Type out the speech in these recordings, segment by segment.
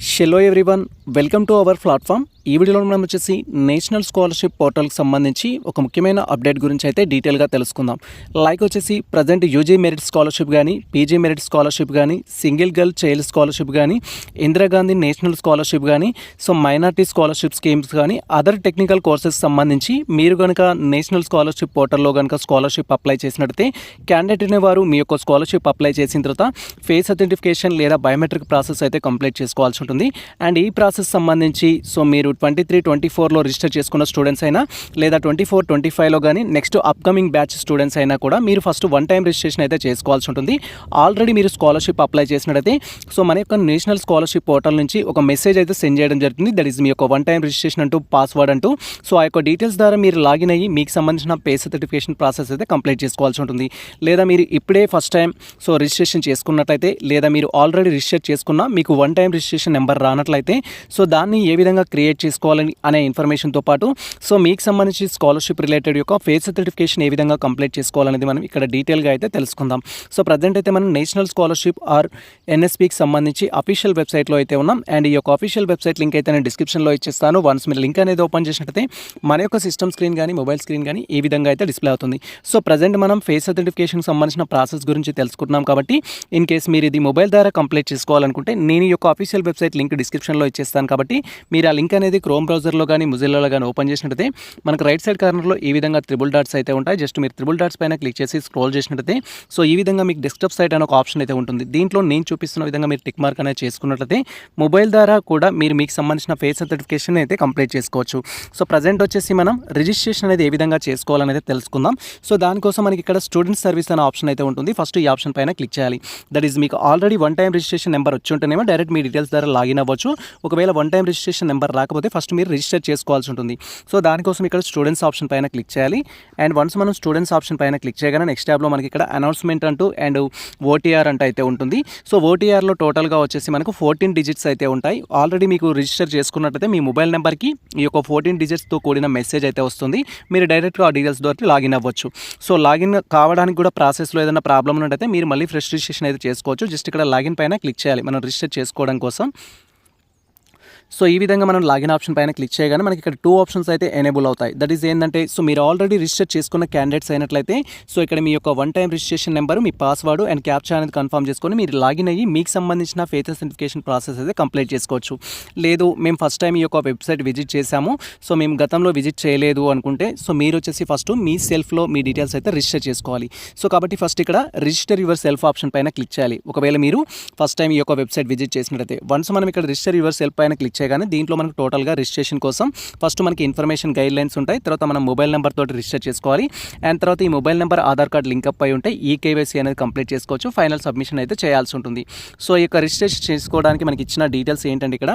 Hello everyone, welcome to our platform. ఈ వీడియోలో మనం వచ్చేసి నేషనల్ స్కాలర్షిప్ పోర్టల్కి సంబంధించి ఒక ముఖ్యమైన అప్డేట్ గురించి అయితే డీటెయిల్గా తెలుసుకుందాం. లైక్ వచ్చేసి ప్రజెంట్ యూజీ మెరిట్ స్కాలర్షిప్ కానీ, పీజీ మెరిట్ స్కాలర్షిప్ కానీ, సింగిల్ గర్ల్ చైల్డ్ స్కాలర్షిప్ కానీ, ఇందిరాగాంధీ నేషనల్ స్కాలర్షిప్ కానీ, మైనార్టీ స్కాలర్షిప్ స్కీమ్స్ కానీ, అదర్ టెక్నికల్ కోర్సెస్ సంబంధించి మీరు కనుక నేషనల్ స్కాలర్షిప్ పోర్టల్లో కనుక స్కాలర్షిప్ అప్లై చేసినట్లయితే క్యాండిడేట్ అనేవారు మీ యొక్క స్కాలర్షిప్ అప్లై చేసిన తర్వాత ఫేస్ అథెంటిఫికేషన్ లేదా బయోమెట్రిక్ ప్రాసెస్ అయితే కంప్లీట్ చేసుకోవాల్సి ఉంటుంది. అండ్ ఈ ప్రాసెస్ సంబంధించి మీరు 23-24లో రిజిస్టర్ చేసుకున్న స్టూడెంట్స్ అయినా లేదా 24-25లో కానీ నెక్స్ట్ అప్కమింగ్ బ్యాచ్ స్టూడెంట్స్ అయినా కూడా మీరు ఫస్ట్ వన్ టైం రిజిస్ట్రేషన్ అయితే చేసుకోవాల్సి ఉంటుంది. ఆల్రెడీ మీరు స్కాలర్షిప్ అప్లై చేసినట్టయితే మన యొక్క నేషనల్ స్కాలర్షిప్ పోర్టల్ నుంచి ఒక మెసేజ్ అయితే సెండ్ చేయడం జరుగుతుంది. దట్ ఈస్ మీ యొక్క వన్ టైం రిజిస్ట్రేషన్ అంటూ పాస్వర్డ్ అంటూ ఆ యొక్క డీటెయిల్స్ ద్వారా మీరు లాగిన్ అయ్యి మీకు సంబంధించిన పే సర్టిఫికేషన్ ప్రాసెస్ అయితే కంప్లీట్ చేసుకోవాల్సి ఉంటుంది. లేదా మీరు ఇప్పుడే ఫస్ట్ టైం రిజిస్ట్రేషన్ చేసుకున్నట్లయితే లేదా మీరు ఆల్రెడీ రిజిస్టర్ చేసుకున్న మీకు వన్ టైం రిజిస్ట్రేషన్ నెంబర్ రానట్లయితే దాన్ని ఏ విధంగా క్రియేట్ చేసుకోవాలని అనే ఇన్ఫర్మేషన్తో పాటు మీకు సంబంధించి స్కాలర్షిప్ రిలేటెడ్ యొక్క ఫేస్ సర్టిఫికేషన్ ఏ విధంగా కంప్లీట్ చేసుకోవాలనేది మనం ఇక్కడ డీటెయిల్గా అయితే తెలుసుకుందాం. ప్రజెంట్ అయితే మనం నేషనల్ స్కాలర్షిప్ ఆర్ ఎన్ఎస్పికి సంబంధించి అఫీషియల్ వెబ్సైట్లో అయితే ఉన్నాం. అండ్ ఈ యొక్క అఫీషియల్ వెబ్సైట్ లింక్ అయితే నేను డిస్క్రిప్షన్లో ఇచ్చేస్తాను. వన్స్ మీరు లింక్ అనేది ఓపెన్ చేసినట్టయితే మన యొక్క సిస్టమ్ స్క్రీన్ కానీ మొబైల్ స్క్రీన్ కానీ ఈ విధంగా అయితే డిస్ప్లే అవుతుంది. ప్రజెంట్ మనం ఫేస్ సర్టిఫికేషన్ సంబంధించిన ప్రాసెస్ గురించి తెలుసుకుంటున్నాం కాబట్టి ఇన్ కేస్ మీరు ఇది మొబైల్ ద్వారా కంప్లీట్ చేసుకోవాలనుకుంటే నేను ఈ యొక్క అఫీషియల్ వెబ్సైట్ లింక్ డిస్క్రిప్షన్లో ఇచ్చేస్తాను. కాబట్టి మీరు ఆ లింక్ అనేది క్రోమ్ బ్రౌజర్లో కానీ మొజిల్లాలో కానీ ఓపెన్ చేసినట్టయితే మనకు రైట్ సైడ్ కార్నర్లో ఈ విధంగా త్రిబుల్ డాట్స్ అయితే ఉంటాయి. జస్ట్ మీరు త్రిబుల్ డాట్స్ పైన క్లిక్ చేసి స్క్రోల్ చేసినట్టయితే ఈ విధంగా మీకు డెస్క్టాప్ సైట్ అనే ఒక ఆప్షన్ అయితే ఉంటుంది. దీంట్లో నేను చూపిస్తున్న విధంగా మీరు టిక్ మార్క్ అనేది చేసుకున్నట్లయితే మొబైల్ ద్వారా కూడా మీకు సంబంధించిన ఫేస్ సర్టిఫికేషన్ అయితే కంప్లీట్ చేసుకోవచ్చు. ప్రజెంట్ వచ్చేసి మనం రిజిస్ట్రేషన్ అనేది ఏ విధంగా చేసుకోవాలనేది తెలుసుకుందాం. దానికోసం మనకి ఇక్కడ స్టూడెంట్ సర్వీస్ అనే ఆప్షన్ అయితే ఉంటుంది. ఫస్ట్ ఈ ఆప్షన్ పైన క్లిక్ చేయాలి. దట్ ఈస్ మీకు already one time registration number వచ్చి ఉంటేనేమో డైరెక్ట్ మీ డీటెయిల్స్ ద్వారా లాగిన్ అవ్వచ్చు. ఒకవేళ వన్ టైం రిజిస్ట్రేషన్ నెంబర్ రాకపోతే ఫస్ట్ మీరు రిజిస్టర్ చేసుకోవాల్సి ఉంటుంది. దానికోసం ఇక్కడ స్టూడెంట్స్ ఆప్షన్ పైన క్లిక్ చేయాలి. అండ్ వన్స్ మనం స్టూడెంట్స్ ఆప్షన్ పైన క్లిక్ చేయగానే నెక్స్ట్ ట్యాబ్లో మనకి ఇక్కడ అనౌన్స్మెంట్ అంటూ అండ్ ఓటీఆర్ అంటే అయితే ఉంటుంది. ఓటీఆర్లో టోటల్గా వచ్చేసి మనకు 14 డిజిట్స్ అయితే ఉంటాయి. ఆల్రెడీ మీకు రిజిస్టర్ చేసుకున్నట్టయితే మీ మొబైల్ నెంబర్కి ఈ యొక్క 14 డిజిట్స్తో కూడిన మెసేజ్ అయితే వస్తుంది. మీరు డైరెక్ట్గా ఆ డీటెయిల్స్ ద్వారా లాగిన్ అవ్వచ్చు. లాగిన్ కావడానికి కూడా ప్రాసెస్లో ఏదైనా ప్రాబ్లం ఉన్నట్టయితే మీరు మళ్ళీ ఫ్రెష్ రిజిస్ట్రేషన్ అయితే చేసుకోవచ్చు. జస్ట్ ఇక్కడ లాగిన్ పైన క్లిక్ చేయాలి మనం రిజిస్టర్ చేసుకోవడం కోసం. ఈ విధంగా మనం లాగిన్ ఆప్షన్ పైన క్లిక్ చేయగానే మనకి ఇక్కడ 2 ఆప్షన్స్ అయితే ఎనేబుల్ అవుతాయి. దట్ ఈస్ ఏంటంటే మీరు ఆల్రెడీ రిజిస్టర్ చేసుకున్న క్యాండిడేట్స్ అయినట్లయితే ఇక్కడ మీ యొక్క one time registration number, me password and captcha అనేది కన్ఫర్మ్ చేసుకొని మీరు లాగిన్ అయ్యి మీకు సంబంధించిన ఫేస్ అథెంటిఫికేషన్ ప్రాసెస్ అయితే కంప్లీట్ చేసుకోవచ్చు. లేదు మేము ఫస్ట్ టైం ఈ యొక్క వెబ్సైట్ విజిట్ చేశాము, మేము గతంలో విజిట్ చేయలేదు అనుకుంటే మీరు వచ్చేసి ఫస్ట్ మీ సెల్ఫ్లో మీ డీటెయిల్స్ అయితే రిజిస్టర్ చేసుకోవాలి. కాబట్టి ఫస్ట్ ఇక్కడ రిజిస్టర్ యువర్ సెల్ఫ్ ఆప్షన్ పైన క్లిక్ చేయాలి. ఒకవేళ మీరు ఫస్ట్ టైం ఈ యొక్క వెబ్సైట్ విజిట్ చేసినట్లయితే వన్స్ మనం ఇక్కడ రిజిస్టర్ యువర్ సెల్ఫ్ పైన క్లిక్ చేయగానే దీంట్లో మనకు టోటల్గా రిజిస్ట్రేషన్ కోసం ఫస్ట్ మనకి ఇన్ఫర్మేషన్ గైడ్ లైన్స్ ఉంటాయి. తర్వాత మనం మొబైల్ నెంబర్ తోటి రిజిస్టర్ చేసుకోవాలి. అండ్ తర్వాత ఈ mobile number Aadhaar card link up అయి ఉంటే ఈ కేవైసీ అనేది కంప్లీట్ చేసుకోవచ్చు. ఫైనల్ సబ్మిషన్ అయితే చేయాల్సి ఉంటుంది. ఈ యొక్క రిజిస్ట్రేషన్ చేసుకోవడానికి మనకి ఇచ్చిన డీటెయిల్స్ ఏంటంటే ఇక్కడ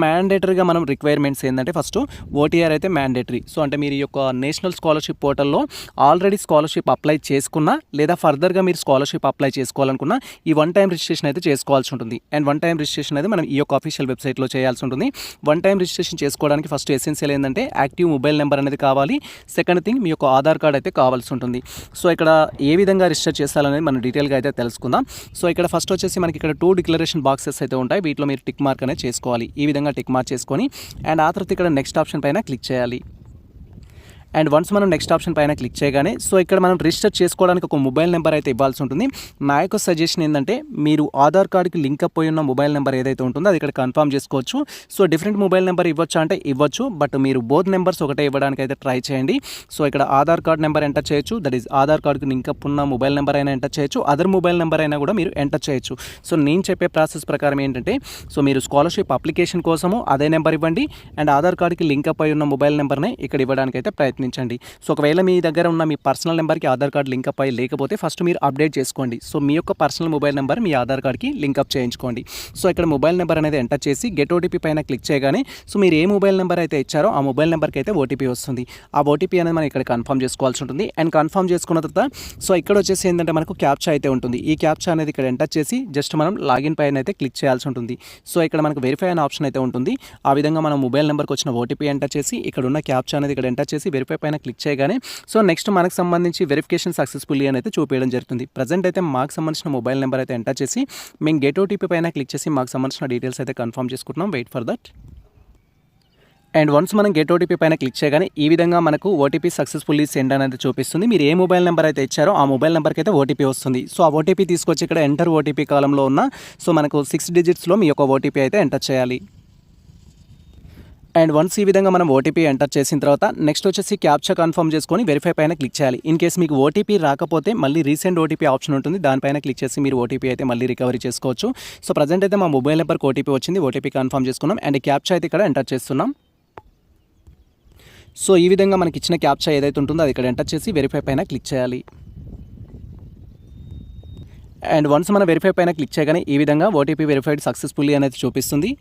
మ్యాండేటరీగా మనం రిక్వైర్మెంట్స్ ఏంటంటే ఫస్ట్ ఓటీఆర్ అయితే మ్యాండేటరీ. అంటే మీరు ఈ యొక్క నేషనల్ స్కాలర్షిప్ పోర్టల్లో ఆల్రెడీ స్కాలర్షిప్ అప్లై చేసుకున్నా లేదా ఫర్దర్గా మీరు స్కాలర్షిప్ అప్లై చేసుకోవాలనుకున్నా ఈ వన్ టైం రిజిస్ట్రేషన్ అయితే చేసుకోవాల్సి ఉంటుంది. అండ్ వన్ టైం రిజిస్ట్రేషన్ అనేది మనం ఈ యొక్క అఫీషియల్ వెబ్సైట్లో చేయాల్సి ఉంటుంది. వన్ టైం రిజిస్ట్రేషన్ చేసుకోవడానికి ఫస్ట్ ఎసెన్షియల్ ఏంటంటే యాక్టివ్ మొబైల్ నెంబర్ అనేది కావాలి. సెకండ్ థింగ్ మీ యొక్క ఆధార్ కార్డ్ అయితే కావాల్సి ఉంటుంది. ఇక్కడ ఏ విధంగా రిజిస్టర్ చేస్తారనేది మనం డీటెయిల్గా అయితే తెలుసుకుందాం. ఇక్కడ ఫస్ట్ వచ్చేసి మనకి ఇక్కడ 2 డిక్లరేషన్ బాక్సెస్ అయితే ఉంటాయి. వీటిలో మీరు టిక్ మార్క్ అనేది చేసుకోవాలి. ఈ విధంగా టిక్ మార్క్ చేసుకొని అండ్ ఆ తర్వాత ఇక్కడ నెక్స్ట్ ఆప్షన్ పైన క్లిక్ చేయాలి. అండ్ వన్స్ మనం నెక్స్ట్ ఆప్షన్ పైన క్లిక్ చేయగానే ఇక్కడ మనం రిజిస్టర్ చేసుకోవడానికి ఒక మొబైల్ నెంబర్ అయితే ఇవ్వాల్సి ఉంటుంది. నా యొక్క సజెషన్ ఏంటంటే మీరు ఆధార్ కార్డ్కి లింక్ అప్ అయి ఉన్న మొబైల్ నెంబర్ ఏదైతే ఉంటుందో అది ఇక్కడ కన్ఫర్మ్ చేసుకోవచ్చు. డిఫరెంట్ మొబైల్ నెంబర్ ఇవ్వచ్చు అంటే ఇవ్వచ్చు, బట్ మీరు బోత్ నెంబర్స్ ఒకటే ఇవ్వడానికి అయితే ట్రై చేయండి. ఇక్కడ ఆధార్ కార్డ్ నెంబర్ ఎంటర్ చేయొచ్చు. దట్ ఈస్ ఆధార్ కార్డ్కి లింక్ అప్ ఉన్న మొబైల్ నెంబర్ అయినా ఎంటర్ చేయొచ్చు, అదర్ మొబైల్ నెంబర్ అయినా కూడా మీరు ఎంటర్ చేయొచ్చు. నేను చెప్పే ప్రాసెస్ ప్రకారం ఏంటంటే మీరు స్కాలర్షిప్ అప్లికేషన్ కోసము అదే నెంబర్ ఇవ్వండి అండ్ ఆధార్ కార్డ్కి లింక్ అప్ అయి ఉన్న మొబైల్ నెంబర్నే ఇక్కడ ఇవ్వడానికి అయితే ప్రయత్నించండి. ఒకవేళ మీ దగ్గర ఉన్న మీ పర్సనల్ నెంబర్కి ఆధార్ కార్డ్ లింక్అప్ అయ్యి లేకపోతే ఫస్ట్ మీరు అప్డేట్ చేసుకోండి. మీ యొక్క పర్సనల్ మొబైల్ నెంబర్ మీ ఆధార్ కార్డ్కి లింక్అప్ చేయించుకోండి. ఇక్కడ మొబైల్ నెంబర్ అనేది ఎంటర్ చేసి గెట్ ఓటీపీ పైన క్లిక్ చేయగానే మీరు ఏ మొబైల్ నెంబర్ అయితే ఇచ్చారో ఆ మొబైల్ నెంబర్కి అయితే ఓటీపీ వస్తుంది. ఆ ఓటీపీ అనేది మనం ఇక్కడ కన్ఫర్మ్ చేసుకోవాల్సి ఉంటుంది. అండ్ కన్ఫర్మ్ చేసుకున్న తర్వాత ఇక్కడ వచ్చేసి ఏంటంటే మనకు క్యాప్చా అయితే ఉంటుంది. ఈ క్యాప్చా అనేది ఇక్కడ ఎంటర్ చేసి జస్ట్ మనం లాగిన్ పైన అయితే క్లిక్ చేయాల్సి ఉంటుంది. ఇక్కడ మనకు వెరిఫై అనే ఆప్షన్ అయితే ఉంటుంది. ఆ విధంగా మనం మొబైల్ నెంబర్కి వచ్చిన ఓటీపీ ఎంటర్ చేసి ఇక్కడ ఉన్న క్యాప్చా అనేది ఇక్కడ ఎంటర్ చేసి వెరిఫై వెరిఫై పైన క్లిక్ చేయగానే సో నెక్స్ట్ మనకు సంబంధించి వెరిఫికేషన్ సక్సెస్ఫుల్లీ అని అయితే చూపించడం జరుగుతుంది. ప్రజెంట్ అయితే మాకు సంబంధించిన మొబైల్ నెంబర్ అయితే ఎంటర్ చేసి మేము గెట్ ఓటీపీ పైన క్లిక్ చేసి మాకు సంబంధించిన డీటెయిల్స్ అయితే కన్ఫర్మ్ చేసుకుంటున్నాం. Wait for that. And once మనం గెట్ ఓటీపీ పైన క్లిక్ చేయగానే ఈ విధంగా మనకు ఓటీపీ సక్సెస్ఫుల్లీ సెండ్ అనేది చూపిస్తుంది. మీరు ఏ మొబైల్ నెంబర్ అయితే ఇచ్చారో ఆ మొబైల్ నెంబర్కి అయితే ఓటీపీ వస్తుంది. సో ఆ ఓటీపీ తీసుకొచ్చి ఇక్కడ ఎంటర్ ఓటీపీ కాలంలో ఉన్న సో మనకు 6 డిజిట్స్లో మీ యొక్క ఓటీపీ అయితే ఎంటర్ చేయాలి. అండ్ వన్స్ ఈ విధంగా మనం ఓటీపీ ఎంటర్ చేసిన తర్వాత నెక్స్ట్ వచ్చేసి క్యాప్చా కన్ఫర్మ్ చేసుకొని వెరిఫై పైన క్లిక్ చేయాలి. ఇన్ కేస్ మీకు ఓటీపీ రాకపోతే మళ్ళీ రీసెంట్ ఓటీపీ ఆప్షన్ ఉంటుంది, దానిపైన క్లిక్ చేసి మీరు ఓటీపీ అయితే మళ్ళీ రికవరీ చేసుకోవచ్చు. సో ప్రజెంట్ అయితే మా మొబైల్ నెంబర్కి ఓటీపీ వచ్చింది, ఓటీపీ కన్ఫర్మ్ చేసుకున్నాం అండ్ క్యాప్చా అయితే ఇక్కడ ఎంటర్ చేస్తున్నాం. సో ఈ విధంగా మనకి ఇచ్చిన క్యాప్చా ఏదైతే ఉంటుందో అది ఇక్కడ ఎంటర్ చేసి వెరిఫై పైన క్లిక్ చేయాలి. అండ్ వన్స్ మనం వెరిఫై పైన క్లిక్ చేయగానే ఈ విధంగా ఓటీపీ వెరిఫైడ్ సక్సెస్ఫుల్లీ అనేది చూపిస్తుంది.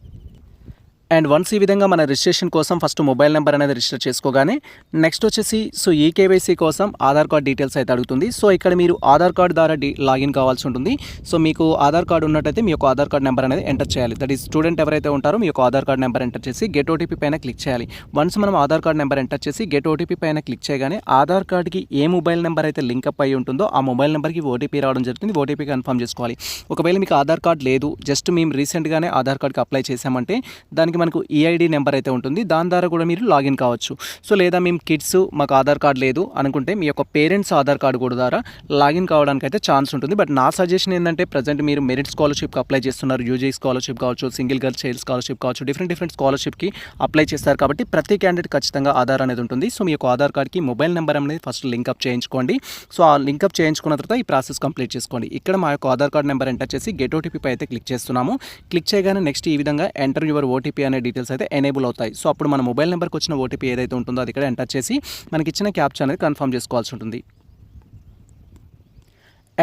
అండ్ వన్స్ ఈ విధంగా మన రిజిస్ట్రేషన్ కోసం ఫస్ట్ మొబైల్ నెంబర్ అనేది రిజిస్టర్ చేసుకోగానే నెక్స్ట్ వచ్చేసి సో ఈకేవైసీ కోసం ఆధార్ కార్డ్ డీటెయిల్స్ అయితే అడుగుతుంది. సో ఇక్కడ మీరు ఆధార్ కార్డ్ ద్వారా లాగిన్ కావాల్సి ఉంటుంది. సో మీకు ఆధార్ కార్డ్ ఉన్నట్టయితే మీ యొక్క ఆధార్ కార్డ్ నెంబర్ అనేది ఎంటర్ చేయాలి. దట్ ఈస్ స్టూడెంట్ ఎవరైతే ఉంటారో మీ యొక్క ఆధార్ కార్డ్ నెంబర్ ఎంటర్ చేసి గెట్ ఓటీపీ పైన క్లిక్ చేయాలి. వన్స్ మనం ఆధార్ కార్డ్ నెంబర్ ఎంటర్ చేసి గెట్ ఓటీపీ పైన క్లిక్ చేయగానే ఆధార్ కార్డ్కి ఏ మొబైల్ నెంబర్ అయితే లింక్అప్ అయి ఉంటుందో ఆ మొబైల్ నెంబర్కి ఓటీపీ రావడం జరుగుతుంది. ఓటీపీ కన్ఫర్మ్ చేసుకోవాలి. ఒకవేళ మీకు ఆధార్ కార్డ్ లేదు, జస్ట్ మేము రీసెంట్గానే ఆధార్ కార్డ్కి అప్లై చేసామంటే దానికి మనకు ఈఐడి నెంబర్ అయితే ఉంటుంది, దాని ద్వారా కూడా మీరు లాగిన్ కావచ్చు. సో లేదా మేము కిడ్స్ మాకు ఆధార్ కార్డ్ లేదు అనుకుంటే మీ యొక్క పేరెంట్స్ ఆధార్ కార్డు కూడా ద్వారా లాగిన్ కావడానికి అయితే ఛాన్స్ ఉంటుంది. బట్ నా సజెషన్ ఏంటంటే ప్రజెంట్ మీరు మెరిట్ స్కాలర్షిప్కి అప్లై చేస్తున్నారు, యూజీ స్కాలర్షిప్ కావచ్చు, సింగిల్ గర్ల్ చైల్డ్ స్కాలర్షిప్ కావచ్చు, డిఫరెంట్ స్కాలర్షిప్కి అప్లై చేస్తారు కాబట్టి ప్రతి క్యాండిడేట్ ఖచ్చితంగా ఆధార్ అనేది ఉంటుంది. సో మీ యొక్క ఆధార్ కార్డ్కి మొబైల్ నెంబర్ అనేది ఫస్ట్ లింక్అప్ చేయించుకోండి. సో ఆ లింక్అప్ చేయించుకున్న తర్వాత ఈ ప్రాసెస్ కంప్లీట్ చేసుకోండి. ఇక్కడ మా యొక్క ఆధార్ కార్డ్ నెంబర్ ఎంటర్ చేసి గెట్ ఓటీపీ అయితే క్లిక్ చేస్తున్నాము. క్లిక్ చేయగానే నెక్స్ట్ ఈ విధంగా ఎంటర్ యువర్ ఓటీపీ అనే డీటెయిల్స్ అయితే ఎనేబుల్ అవుతాయి. సో అప్పుడు మన మొబైల్ నెంబర్కి వచ్చిన ఓటీపీ ఏదైతే ఉంటుందో అది ఇక్కడ ఎంటర్ చేసి మనకి ఇచ్చిన క్యాప్చా అనేది కన్ఫర్మ్ చేసుకోవాల్సి ఉంటుంది.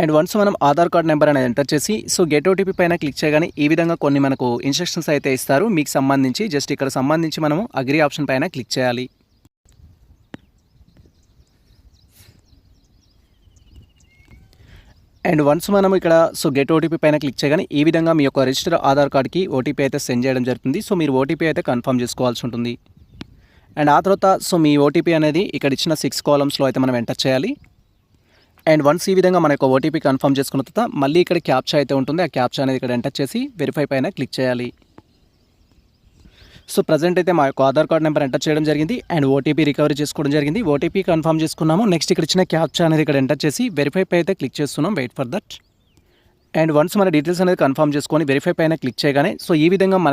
అండ్ వన్స్ మనం ఆధార్ కార్డ్ నెంబర్ అనేది ఎంటర్ చేసి సో గెట్ ఓటీపీ పైన క్లిక్ చేయగానే ఈ విధంగా కొన్ని మనకు ఇన్స్ట్రక్షన్స్ అయితే ఇస్తారు మీకు సంబంధించి. జస్ట్ ఇక్కడ సంబంధించి మనము అగ్రీ ఆప్షన్ పైన క్లిక్ చేయాలి. అండ్ వన్స్ మనం ఇక్కడ సో గెట్ ఓటీపీ పైన క్లిక్ చేయగానే ఈ విధంగా మీ యొక్క రిజిస్టర్ ఆధార్ కార్డ్కి ఓటీపీ అయితే సెండ్ చేయడం జరుగుతుంది. సో మీరు ఓటీపీ అయితే కన్ఫర్మ్ చేసుకోవాల్సి ఉంటుంది. అండ్ ఆ తర్వాత సో మీ ఓటీపీ అనేది ఇక్కడ ఇచ్చిన 6 కాలమ్స్లో అయితే మనం ఎంటర్ చేయాలి. అండ్ వన్స్ ఈ విధంగా మన యొక్క ఓటీపీ కన్ఫర్మ్ చేసుకున్న తర్వాత మళ్ళీ ఇక్కడ క్యాప్చా అయితే ఉంటుంది, ఆ క్యాప్చా అనేది ఇక్కడ ఎంటర్ చేసి వెరిఫై పైన క్లిక్ చేయాలి. సో ప్రజెంట్ అయితే మా యొక్క ఆధార్ కార్డ్ నెంబర్ ఎంటర్ చేయడం జరిగింది అండ్ ఓటీపీ రికవరీ చేసుకోవడం జరిగింది. ఓటీపీ కన్ఫర్మ్ చేసుకున్నాము. నెక్స్ట్ ఇక్కడ ఇచ్చిన క్యాప్చా అనేది ఇక్కడ ఎంటర్ చేసి వెరిఫై పై అయితే క్లిక్ చేస్తున్నాం. Wait for that. And once మన డీటెయిల్స్ అనేది కన్ఫర్మ్ చేసుకొని వెరిఫై పైన క్లిక్ చేయగానే సో ఈ విధంగా మన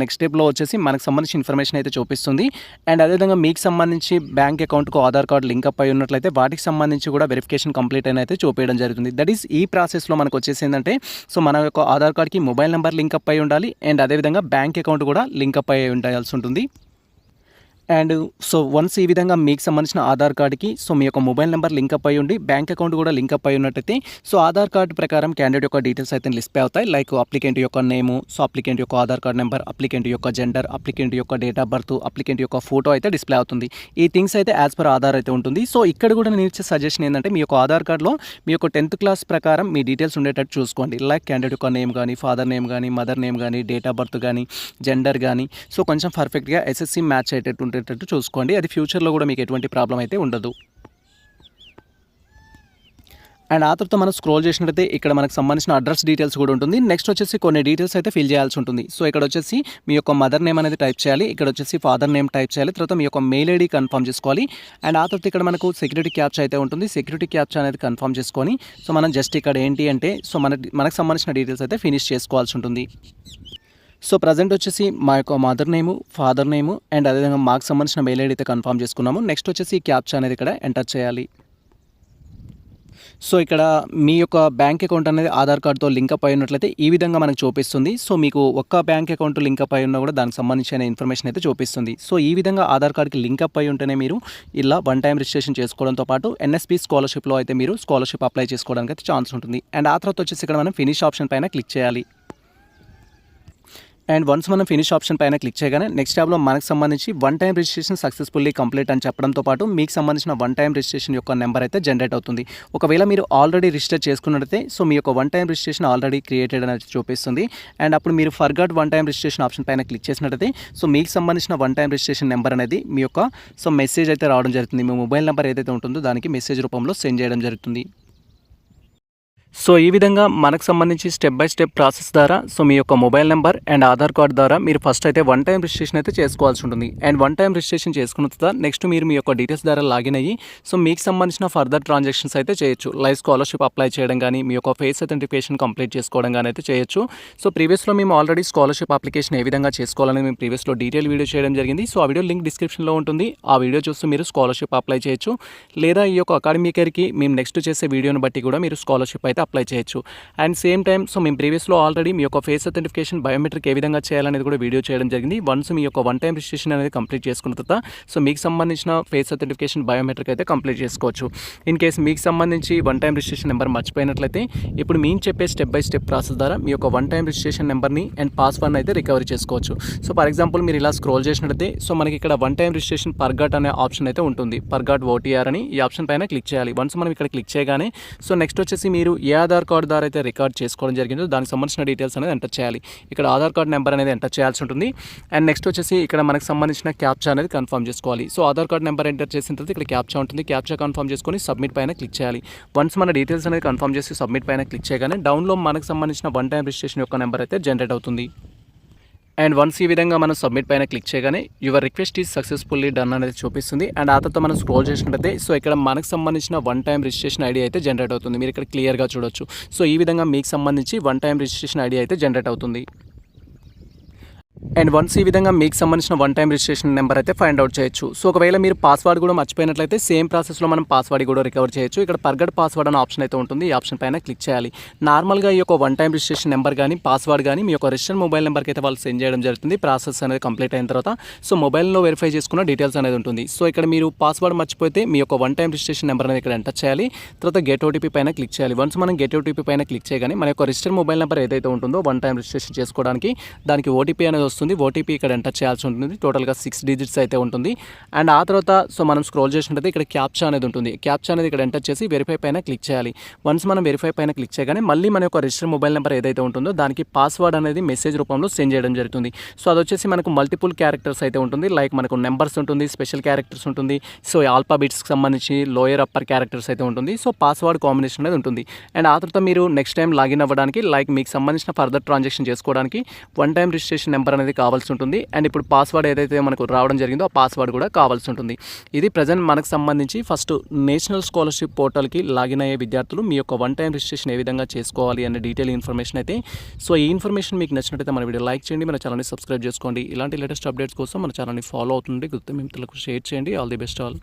నెక్స్ట్ స్టెప్లో వచ్చేసి మనకు సంబంధించిన ఇన్ఫర్మేషన్ అయితే చూపిస్తుంది. అండ్ అదేవిధంగా మీకు సంబంధించి బ్యాంక్ అకౌంట్కు ఆధార్ కార్డు లింక్అప్ అయి ఉన్నట్లయితే వాటికి సంబంధించి కూడా వెరిఫికేషన్ కంప్లీట్ అయిన అయితే చూపించడం జరుగుతుంది. దట్ ఈస్ ఈ ప్రాసెస్లో మనకు వచ్చేసి ఏంటంటే సో మన యొక్క ఆధార్ కార్డ్కి మొబైల్ నెంబర్ లింక్అప్ అయి ఉండాలి అండ్ అదేవిధంగా బ్యాంక్ అకౌంట్ కూడా లింక్అప్ అయి ఉండాల్సి ఉంటుంది. అండ్ సో వన్స్ ఈ విధంగా మీకు సంబంధించిన ఆధార్ కార్డ్కి సో మీ యొక్క మొబైల్ నెంబర్ లింక్అప్ అయి ఉండి బ్యాంక్ అకౌంట్ కూడా లింక్అప్ అయి ఉన్నట్టయితే సో ఆధార్ కార్డు ప్రకారం క్యాండిడేట్ యొక్క డీటెయిల్స్ అయితే లిస్ట్ అవుతాయి. లైక్ అప్లికెంట్ యొక్క నేము, సో అప్లికెంట్ యొక్క ఆధార్ కార్డ్ నెంబర్, అప్లికెంట్ యొక్క జెండర్, అప్లికెంట్ యొక్క డేట్ ఆఫ్ బర్త్, అప్లికెంట్ యొక్క ఫోటో అయితే డిస్ప్లే అవుతుంది. ఈ థింగ్స్ అయితే యాజ్ పర్ ఆధార్ అయితే ఉంటుంది. సో ఇక్కడ కూడా నేను ఇచ్చే సజెషన్ ఏంటంటే మీ యొక్క ఆధార్ కార్డులో మీ యొక్క 10th క్లాస్ ప్రకారం మీ డీటెయిల్స్ ఉండేటట్టు చూసుకోండి. లైక్ క్యాండిడేట్ యొక్క నేమ్ కానీ, ఫాదర్ నేమ్ కానీ, మదర్ నేమ్ కానీ, డేట్ ఆఫ్ బర్త్ కానీ, జెండర్ కానీ సో కొంచెం పర్ఫెక్ట్గా ఎస్ఎస్సి మ్యాచ్ అయ్యేటట్టు ఉండేటట్టు చూసుకోండి. అది ఫ్యూచర్లో కూడా మీకు ఎటువంటి ప్రాబ్లం అయితే ఉండదు. అండ్ ఆ తర్వాత మనం స్క్రోల్ చేసినట్లయితే ఇక్కడ మనకు సంబంధించిన అడ్రస్ డీటెయిల్స్ కూడా ఉంటుంది. నెక్స్ట్ వచ్చేసి కొన్ని డీటెయిల్స్ అయితే ఫిల్ చేయాల్సి ఉంటుంది. సో ఇక్కడ వచ్చేసి మీ యొక్క మదర్ నేమ్ అనేది టైప్ చేయాలి, ఇక్కడ వచ్చేసి ఫాదర్ నేమ్ టైప్ చేయాలి, తర్వాత మీ యొక్క మెయిల్ ఐడి కన్ఫర్మ్ చేసుకోవాలి. అండ్ ఆ తర్వాత ఇక్కడ మనకు సెక్యూరిటీ క్యాప్చా అయితే ఉంటుంది. సెక్యూరిటీ క్యాప్చా అనేది కన్ఫర్మ్ చేసుకొని సో మనం జస్ట్ ఇక్కడ ఏంటి అంటే సో మనకు సంబంధించిన డీటెయిల్స్ అయితే ఫినిష్ చేసుకోవాల్సి ఉంటుంది. సో ప్రజెంట్ వచ్చేసి మా యొక్క mother name, father name and అదేవిధంగా మాకు సంబంధించిన మెయిల్ ఐడి అయితే కన్ఫర్మ్ చేసుకున్నాము. నెక్స్ట్ వచ్చేసి క్యాప్చా అనేది ఇక్కడ ఎంటర్ చేయాలి. సో ఇక్కడ మీ యొక్క బ్యాంక్ అకౌంట్ అనేది ఆధార్ కార్డుతో లింక్అప్ అయి ఉన్నట్లయితే ఈ విధంగా మనకు చూపిస్తుంది. సో మీకు ఒక్క బ్యాంక్ అకౌంట్ లింక్అప్ అయి ఉన్నా కూడా దానికి సంబంధించిన ఇన్ఫర్మేషన్ అయితే చూపిస్తుంది. సో ఈ విధంగా ఆధార్ కార్డుకి లింక్అప్ అయి ఉంటేనే మీరు ఇలా 1 టైం రిజిస్ట్రేషన్ చేసుకోవడంతో పాటు ఎన్ఎస్పీ స్కాలర్షిప్లో అయితే మీరు స్కాలర్షిప్ అప్లై చేసుకోవడానికి అయితే ఛాన్స్ ఉంటుంది. అండ్ ఆ తర్వాత వచ్చేసి ఇక్కడ మనం ఫినిష్ ఆప్షన్ పైన క్లిక్ చేయాలి. అండ్ వన్స్ మనం ఫినిష్ ఆప్షన్ పైన క్లిక్ చేయగానే నెక్స్ట్ ట్యాబ్లో మనకు సంబంధించి one time registration successfully complete అని చెప్పడంతో పాటు మీకు సంబంధించిన వన్ టైం రిజిస్ట్రేషన్ యొక్క నెంబర్ అయితే జనరేట్ అవుతుంది. ఒకవేళ మీరు ఆల్రెడీ రిజిస్టర్ చేసుకున్నట్లయితే సో మీ యొక్క one time registration already created అనేది చూపిస్తుంది. అండ్ అప్పుడు మీరు forgot one time registration option పైన క్లిక్ చేసినట్లయితే సో మీకు సంబంధించిన వన్ టైం రిజిస్ట్రేషన్ నెంబర్ అనేది మీ యొక్క సో మెసేజ్ అయితే రావడం జరుగుతుంది. మీ మొబైల్ నెంబర్ ఏదైతే ఉంటుందో దానికి మెసేజ్ రూపంలో సెండ్ చేయడం జరుగుతుంది. సో ఈ విధంగా మనకు సంబంధించి స్టెప్ బై స్టెప్ ప్రాసెస్ ద్వారా సో మీ యొక్క mobile number and Aadhaar card ద్వారా మీరు ఫస్ట్ అయితే వన్ టైం రిజిస్ట్రేషన్ అయితే చేసుకోవాల్సి ఉంటుంది. అండ్ వన్ టైం రిజిస్ట్రేషన్ చేసుకున్న తర్వాత నెక్స్ట్ మీరు మీ యొక్క డీటెయిల్స్ ద్వారా లాగిన్ అయ్యి సో మీకు సంబంధించిన ఫర్దర్ ట్రాన్సాక్షన్స్ అయితే చేయొచ్చు. లైవ్ స్కాలర్షిప్ అప్లై చేయడం కానీ మీ యొక్క ఫేస్ అథెంటిఫికేషన్ కంప్లీట్ చేసుకోవడం కానీ అయితే చేయొచ్చు. సో ప్రీవియస్లో మేము ఆల్రెడీ స్కాలర్షిప్ అప్లికేషన్ ఏ విధంగా చేసుకోవాలని మేము ప్రీవియస్లో డీటెయిల్ వీడియో చేయడం జరిగింది. సో ఆ వీడియో లింక్ డిస్క్రిప్షన్లో ఉంటుంది. ఆ వీడియో చూస్తూ మీరు స్కాలర్షిప్ అప్లై చేయొచ్చు. లేదా ఈ యొక్క అకాడమిక్ ఇయర్కి మేము నెక్స్ట్ చేసే వీడియోని బట్టి కూడా మీరు స్కాలర్షిప్ అయితే అప్లై చేయొచ్చు. అండ్ సేమ్ టైం సో మేము ప్రీవియస్లో ఆల్రెడీ మీ యొక్క ఫేస్ అథెంటిఫికేషన్ బయోమెట్రిక్ ఏ విధంగా చేయాలనేది కూడా వీడియో చేయడం జరిగింది. వన్స్ మీ యొక్క వన్ టైం రిజిస్ట్రేషన్ అనేది కంప్లీట్ చేసుకున్న తర్వాత సో మీకు సంబంధించిన ఫేస్ అథెంటిఫికేషన్ బయోమెట్రిక్ అయితే కంప్లీట్ చేసుకోవచ్చు. ఇన్ కేసు మీకు సంబంధించి వన్ టైం రిజిస్ట్రేషన్ నెంబర్ మర్చిపోయినట్లయితే ఇప్పుడు మేము చెప్పే స్టెప్ బై స్టెప్ ప్రాసెస్ ద్వారా మీ యొక్క వన్ టైం రిజిస్ట్రేషన్ నెంబర్ని అండ్ పాస్వర్డ్ని అయితే రికవరీ చేసుకోవచ్చు. సో ఫర్ ఎగ్జాంపుల్ మీరు ఇలా స్క్రోల్ చేసినట్లయితే సో మనకి ఇక్కడ వన్ టైం రిజిస్ట్రేషన్ ఫర్గాట్ అనే ఆప్షన్ అయితే ఉంటుంది. ఫర్గాట్ ఓటీఆర్ అని ఈ ఆప్షన్ పైన క్లిక్ చేయాలి. వన్స్ మనం ఇక్కడ క్లిక్ చేయగానే సో నెక్స్ట్ వచ్చేసి మీరు ఏ ఆధార్ కార్డు ద్వారా అయితే రికార్డ్ చేసుకోవడం జరిగిందో దానికి సంబంధించిన డీటెయిల్స్ అనేది ఎంటర్ చేయాలి. ఇక్కడ ఆధార్ కార్డ్ నెంబర్ అనేది ఎంటర్ చేయాల్సి ఉంటుంది. అండ్ నెక్స్ట్ వచ్చేసి ఇక్కడ మనకు సంబంధించిన క్యాప్చా అనేది కన్ఫర్మ్ చేసుకోవాలి. So Aadhaar card number enter చేసిన తర్వాత ఇక్కడ క్యాప్చా ఉంటుంది. క్యాప్చా కన్ఫర్మ్ చేసుకొని సబ్మిట్ పైన క్లిక్ చేయాలి. వన్స్ మన డీటెయిల్స్ అనేది కన్ఫర్మ్ చేసి సబ్మిట్ పైన క్లిక్ చేయగానే డౌన్లో మనకు సంబంధించిన వన్ టైం రిజిస్ట్రేషన్ యొక్క నెంబర్ అయితే జనరేట్ అవుతుంది. అండ్ వన్స్ ఈ విధంగా మనం సబ్మిట్ పైన క్లిక్ చేయగానే your request is successfully done అనేది చూపిస్తుంది. అండ్ ఆ తర్వాత మనం స్క్రోల్ చేసినట్లయితే సో ఇక్కడ మనకు సంబంధించిన వన్ టైం రిజిస్ట్రేషన్ ఐడి అయితే జనరేట్ అవుతుంది. మీరు ఇక్కడ క్లియర్గా చూడొచ్చు. సో ఈ విధంగా మీకు సంబంధించి వన్ టైం రిజిస్ట్రేషన్ ఐడి అయితే జనరేట్ అవుతుంది. అండ్ వన్స్ ఈ విధంగా మీకు సంబంధించిన వన్ టైం రిజిస్ట్రేషన్ నెంబర్ అయితే ఫైండ్ అవుట్ చేయొచ్చు. సో ఒకవేళ మీరు పాస్వర్డ్ కూడా మర్చిపోయినట్లయితే సేమ్ ప్రాసెస్లో మనం పాస్వర్డ్ కూడా రికవర్ చేయొచ్చు. ఇక్కడ ఫర్గట్ పాస్వర్డ్ అనే ఆప్షన్ అయితే ఉంటుంది. ఈ ఆప్షన్ పైన క్లిక్ చేయాలి. నార్మల్గా ఈ యొక్క వన్ టైం రిజిస్ట్రేషన్ నెంబర్ కానీ పాస్వర్డ్ కానీ మీ యొక్క రిజిస్టర్ మొబైల్ నెంబర్కి అయితే వాళ్ళు సెండ్ చేయడం జరుగుతుంది. ప్రాసెస్ అనేది కంప్లీట్ అయిన తర్వాత సో మొబైల్లో వెరిఫై చేసుకున్న డీటెయిల్స్ అనేది ఉంటుంది. సో ఇక్కడ మీరు పాస్వర్డ్ మర్చిపోతే మీ యొక్క వన్ టైం రిజిస్ట్రేషన్ నెంబర్ అనేది ఇక్కడ ఎంటర్ చేయాలి. తర్వాత గెట్ ఓటీపీ పైన క్లిక్ చేయాలి. వన్స్ మనం గెట్ ఓటీపీ పైన క్లిక్ చేయగానే మన యొక్క రిజిస్టర్ మొబైల్ నెంబర్ ఏదైతే ఉంటుందో వన్ టైం రిజిస్ట్రేషన్ చేసుకోవడానికి దానికి ఓటీపీ అనేది వస్తుంది. ఓటీపీ ఇక్కడ ఎంటర్ చేయాల్సి ఉంటుంది. టోటల్గా 6 డిజిట్స్ అయితే ఉంటుంది. అండ్ ఆ తర్వాత సో మనం స్క్రోల్ చేసినట్లయితే ఇక్కడ క్యాప్చా అనేది ఉంటుంది. క్యాప్చా అనేది ఇక్కడ ఎంటర్ చేసి వెరిఫై పైన క్లిక్ చేయాలి. వన్స్ మనం వెరిఫై పైన క్లిక్ చేయగానే మళ్ళీ మన యొక్క రిజిస్టర్ మొబైల్ నెంబర్ ఏదైతే ఉంటుందో దానికి పాస్వర్డ్ అనేది మెసేజ్ రూపంలో సెండ్ చేయడం జరుగుతుంది. సో అది వచ్చేసి మనకు మల్టిపుల్ క్యారెక్టర్స్ అయితే ఉంటుంది. లైక్ మనకు నెంబర్స్ ఉంటుంది, స్పెషల్ క్యారెక్టర్స్ ఉంటుంది. సో ఆల్ఫాబెట్స్కి సంబంధించి లోయర్ అప్పర్ క్యారెక్టర్స్ అయితే ఉంటుంది. సో పాస్వర్డ్ కాంబినేషన్ అనేది ఉంటుంది. అండ్ ఆ తర్వాత మీరు నెక్స్ట్ టైం లాగిన్ అవ్వడానికి లైక్ మీకు సంబంధించిన ఫర్దర్ ట్రాన్సాక్షన్ చేసుకోవడానికి వన్ టైం రిజిస్ట్రేషన్ నెంబర్ అనేది కావాల్సి ఉంటుంది. అండ్ ఇప్పుడు పాస్వర్డ్ ఏదైతే మనకు రావడం జరిగిందో ఆ పాస్వర్డ్ కూడా కావాల్సి ఉంటుంది. ఇది ప్రజెంట్ మనకు సంబంధించి ఫస్ట్ నేషనల్ స్కాలర్షిప్ పోర్టల్కి లాగిన్ అయ్యే విద్యార్థులు మీ యొక్క వన్ టైం రిజిస్ట్రేషన్ ఏ విధంగా చేసుకోవాలి అనే డీటెయిల్ ఇన్ఫర్మేషన్ అయితే. సో ఈ ఇన్ఫర్మేషన్ మీకు నచ్చినట్లయితే మన వీడియో లైక్ చేయండి, మన ఛానల్ని సబ్స్క్రైబ్ చేసుకోండి. ఇలాంటి లేటెస్ట్ అప్డేట్స్ కోసం మన ఛానల్ని ఫాలో అవుతుంది. గుర్తు మిత్రులకు షేర్ చేయండి. All the best all.